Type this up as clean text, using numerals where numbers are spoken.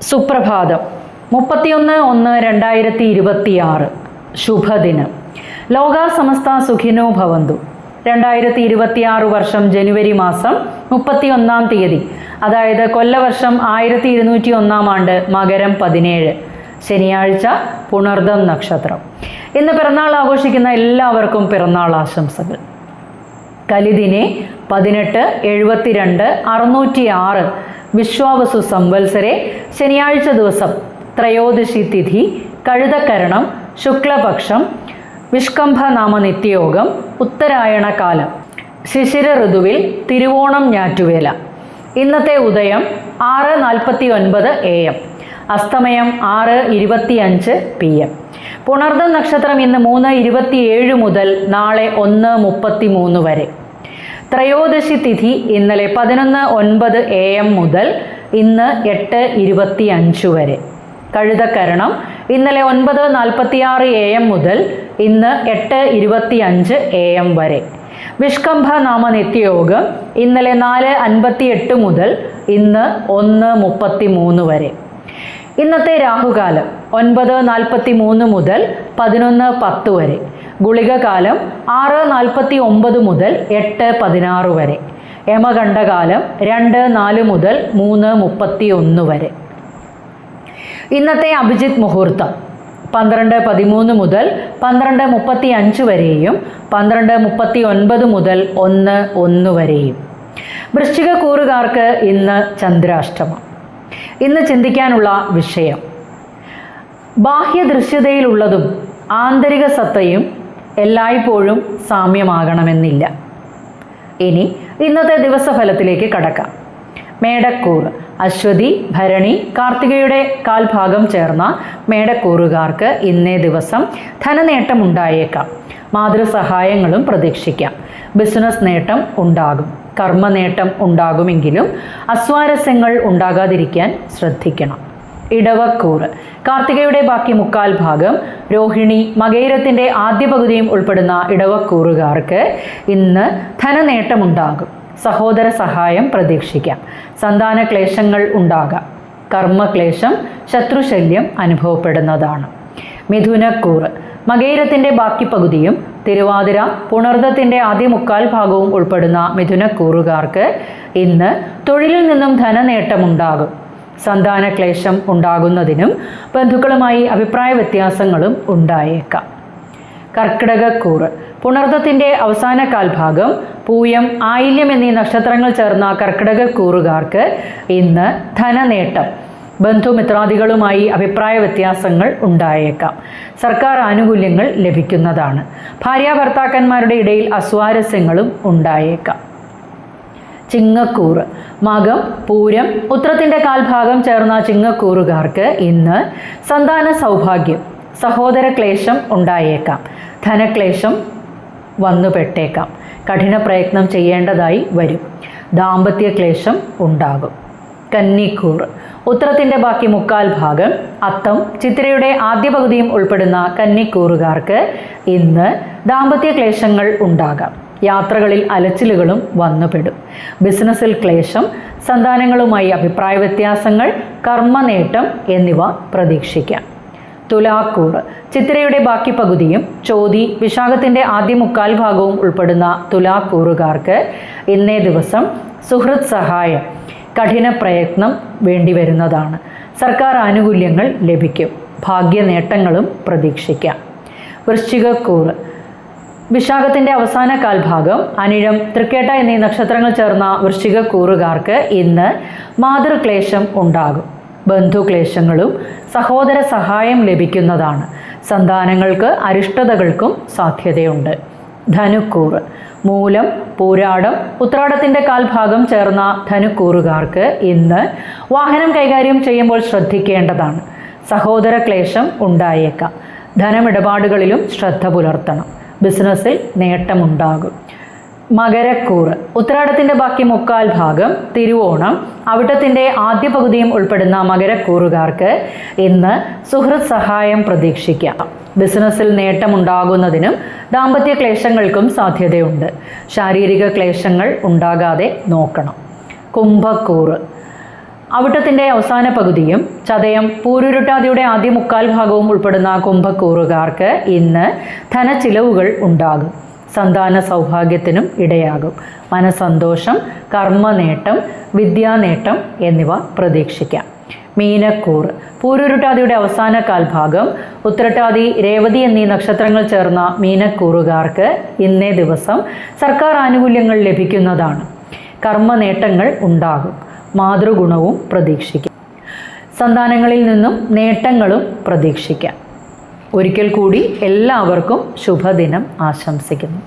സുപ്രഭാതം 31/1/2026 ശുഭദിനം. ലോകാ സമസ്ത സുഖിനോ ഭവന്തു. 2026 വർഷം ജനുവരി മാസം 31-ാം തീയതി, അതായത് കൊല്ലവർഷം 1201-ാം ആണ്ട് മകരം 17, ശനിയാഴ്ച, പുണർദം നക്ഷത്രം. ഇന്ന് പിറന്നാൾ ആഘോഷിക്കുന്ന എല്ലാവർക്കും പിറന്നാൾ ആശംസകൾ. കലിദിനെ 1872-606 വിശ്വാവസു സംവത്സരെ, ശനിയാഴ്ച ദിവസം, ത്രയോദശി തിഥി, കഴുതക്കരണം, ശുക്ലപക്ഷം, വിഷ്കംഭ നാമ നിത്യയോഗം, ഉത്തരായണ കാലം, ശിശിര ഋതുവിൽ തിരുവോണം ഞാറ്റുവേല. ഇന്നത്തെ ഉദയം 6:49 AM, അസ്തമയം 6:25 PM. പുണർദം നക്ഷത്രം ഇന്ന് 3:27 മുതൽ നാളെ 1:33 വരെ. ത്രയോദശി തിഥി ഇന്നലെ 11:09 AM മുതൽ ഇന്ന് 8:25 വരെ. കഴുതക്കരണം ഇന്നലെ 9:46 AM മുതൽ ഇന്ന് 8:25 AM വരെ. വിഷ്കംഭ നാമ നിത്യയോഗം ഇന്നലെ 4:58 മുതൽ ഇന്ന് 1:33 വരെ. ഇന്നത്തെ രാഹുകാലം 9:43 മുതൽ 11:10 വരെ. ഗുളികകാലം 6:49 മുതൽ 8:16 വരെ. യമകണ്ഠകാലം 2:04 മുതൽ 3:31 വരെ. ഇന്നത്തെ അഭിജിത്ത് മുഹൂർത്തം 12:13 മുതൽ 12:35 വരെയും 12:39 മുതൽ 1:01 വരെയും. വൃശ്ചിക കൂറുകാർക്ക് ഇന്ന് ചന്ദ്രാഷ്ടമം. ഇന്ന് ചിന്തിക്കാനുള്ള വിഷയം: ബാഹ്യദൃശ്യതയിലുള്ളതും ആന്തരിക സത്തയും എല്ലായ്പ്പോഴും സാമ്യമാകണമെന്നില്ല. ഇനി ഇന്നത്തെ ദിവസഫലത്തിലേക്ക് കടക്കാം. മേടക്കൂറ് അശ്വതി, ഭരണി, കാർത്തികയുടെ കാൽഭാഗം ചേർന്ന മേടക്കൂറുകാർക്ക് ഇന്നേ ദിവസം ധനനേട്ടമുണ്ടായേക്കാം. മാതൃസഹായങ്ങളും പ്രതീക്ഷിക്കാം. ബിസിനസ് നേട്ടം ഉണ്ടാകും. കർമ്മനേട്ടം ഉണ്ടാകുമെങ്കിലും അസ്വാരസ്യങ്ങൾ ഉണ്ടാകാതിരിക്കാൻ ശ്രദ്ധിക്കണം. ഇടവക്കൂറ് കാർത്തികയുടെ ബാക്കി മുക്കാൽ ഭാഗം, രോഹിണി, മകയിരത്തിൻ്റെ ആദ്യ പകുതിയും ഉൾപ്പെടുന്ന ഇടവക്കൂറുകാർക്ക് ഇന്ന് ധനനേട്ടമുണ്ടാകും. സഹോദര സഹായം പ്രതീക്ഷിക്കാം. സന്താന ക്ലേശങ്ങൾ ഉണ്ടാകാം. കർമ്മക്ലേശം, ശത്രുശല്യം അനുഭവപ്പെടുന്നതാണ്. മിഥുനക്കൂറ് മകയിരത്തിൻ്റെ ബാക്കി പകുതിയും തിരുവാതിര, പുണർദത്തിൻ്റെ ആദ്യ മുക്കാൽ ഭാഗവും ഉൾപ്പെടുന്ന മിഥുനക്കൂറുകാർക്ക് ഇന്ന് തൊഴിലിൽ നിന്നും ധനനേട്ടമുണ്ടാകും. സന്താന ക്ലേശം ഉണ്ടാകുന്നതിനും ബന്ധുക്കളുമായി അഭിപ്രായ വ്യത്യാസങ്ങളും ഉണ്ടായേക്കാം. കർക്കിടകക്കൂറ് പുണർദത്തിൻ്റെ അവസാന കാൽഭാഗം, പൂയം, ആയില്യം എന്നീ നക്ഷത്രങ്ങൾ ചേർന്ന കർക്കിടകക്കൂറുകാർക്ക് ഇന്ന് ധനനേട്ടം. ബന്ധുമിത്രാദികളുമായി അഭിപ്രായ വ്യത്യാസങ്ങൾ ഉണ്ടായേക്കാം. സർക്കാർ ആനുകൂല്യങ്ങൾ ലഭിക്കുന്നതാണ്. ഭാര്യാഭർത്താക്കന്മാരുടെ ഇടയിൽ അസ്വാരസ്യങ്ങളും ഉണ്ടായേക്കാം. ചിങ്ങക്കൂറ് മകം, പൂരം, ഉത്രത്തിൻ്റെ കാൽഭാഗം ചേർന്ന ചിങ്ങക്കൂറുകാർക്ക് ഇന്ന് സന്താന സൗഭാഗ്യം. സഹോദര ക്ലേശം ഉണ്ടായേക്കാം. ധനക്ലേശം വന്നുപെട്ടേക്കാം. കഠിന പ്രയത്നം ചെയ്യേണ്ടതായി വരും. ദാമ്പത്യ ക്ലേശം ഉണ്ടാകും. കന്നിക്കൂറ് ഉത്രത്തിൻ്റെ ബാക്കി മുക്കാൽ ഭാഗം, അത്തം, ചിത്തിരയുടെ ആദ്യ പകുതിയും ഉൾപ്പെടുന്ന കന്നിക്കൂറുകാർക്ക് ഇന്ന് ദാമ്പത്യ ക്ലേശങ്ങൾ ഉണ്ടാകാം. യാത്രകളിൽ അലച്ചിലുകളും വന്നുപെടും. ബിസിനസ്സിൽ ക്ലേശം, സന്താനങ്ങളുമായി അഭിപ്രായ വ്യത്യാസങ്ങൾ, കർമ്മനേട്ടം എന്നിവ പ്രതീക്ഷിക്കാം. തുലാക്കൂറ് ചിത്തിരയുടെ ബാക്കി പകുതിയും ചോതി, വിശാഖത്തിൻ്റെ ആദ്യ മുക്കാൽ ഭാഗവും ഉൾപ്പെടുന്ന തുലാക്കൂറുകാർക്ക് ഇന്നേ ദിവസം സുഹൃത്ത് സഹായം, കഠിന പ്രയത്നം വേണ്ടിവരുന്നതാണ്. സർക്കാർ ആനുകൂല്യങ്ങൾ ലഭിക്കും. ഭാഗ്യനേട്ടങ്ങളും പ്രതീക്ഷിക്കാം. വൃശ്ചികക്കൂറ് വിശാഖത്തിൻ്റെ അവസാന കാൽഭാഗം, അനിഴം, തൃക്കേട്ട എന്നീ നക്ഷത്രങ്ങൾ ചേർന്ന വൃശ്ചികക്കൂറുകാർക്ക് ഇന്ന് മാതൃക്ലേശം ഉണ്ടാകും. ബന്ധുക്ലേശങ്ങളും സഹോദര സഹായം ലഭിക്കുന്നതാണ്. സന്താനങ്ങൾക്ക് അരിഷ്ടതകൾക്കും സാധ്യതയുണ്ട്. ധനുക്കൂറ് മൂലം, പൂരാടം, ഉത്രാടത്തിൻ്റെ കാൽഭാഗം ചേർന്ന ധനുക്കൂറുകാർക്ക് ഇന്ന് വാഹനം കൈകാര്യം ചെയ്യുമ്പോൾ ശ്രദ്ധിക്കേണ്ടതാണ്. സഹോദര ക്ലേശം ഉണ്ടായേക്കാം. ധനമിടപാടുകളിലും ശ്രദ്ധ പുലർത്തണം. ബിസിനസ്സിൽ നേട്ടമുണ്ടാകും. മകരക്കൂറ് ഉത്രാടത്തിൻ്റെ ബാക്കി മുക്കാൽ ഭാഗം, തിരുവോണം, അവിട്ടത്തിൻ്റെ ആദ്യ പകുതിയും ഉൾപ്പെടുന്ന മകരക്കൂറുകാർക്ക് ഇന്ന് സുഹൃത്ത് സഹായം പ്രതീക്ഷിക്കാം. ബിസിനസ്സിൽ നേട്ടമുണ്ടാകുന്നതിനും ദാമ്പത്യ ക്ലേശങ്ങൾക്കും സാധ്യതയുണ്ട്. ശാരീരിക ക്ലേശങ്ങൾ ഉണ്ടാകാതെ നോക്കണം. കുംഭക്കൂറ് അവിട്ടത്തിൻ്റെ അവസാന പകുതിയും ചതയം പൂരുരുട്ടാതിയുടെ ആദ്യ മുക്കാൽ ഭാഗവും ഉൾപ്പെടുന്ന കുംഭക്കൂറുകാർക്ക് ഇന്ന് ധനച്ചിലവുകൾ ഉണ്ടാകും. സന്താന സൗഭാഗ്യത്തിനും ഇടയാകും. മനസ്സന്തോഷം, കർമ്മനേട്ടം, വിദ്യാനേട്ടം എന്നിവ പ്രതീക്ഷിക്കാം. മീനക്കൂറ് പൂരുരുട്ടാതിയുടെ അവസാന കാൽഭാഗം ഉത്രട്ടാതി, രേവതി എന്നീ നക്ഷത്രങ്ങൾ ചേർന്ന മീനക്കൂറുകാർക്ക് ഇന്നേ ദിവസം സർക്കാർ ആനുകൂല്യങ്ങൾ ലഭിക്കുന്നതാണ്. കർമ്മനേട്ടങ്ങൾ ഉണ്ടാകും. മാതൃഗുണവും പ്രതീക്ഷിക്കാം. സന്താനങ്ങളിൽ നിന്നും നേട്ടങ്ങളും പ്രതീക്ഷിക്കാം. ഒരിക്കൽ കൂടി എല്ലാവർക്കും ശുഭദിനം ആശംസിക്കുന്നു.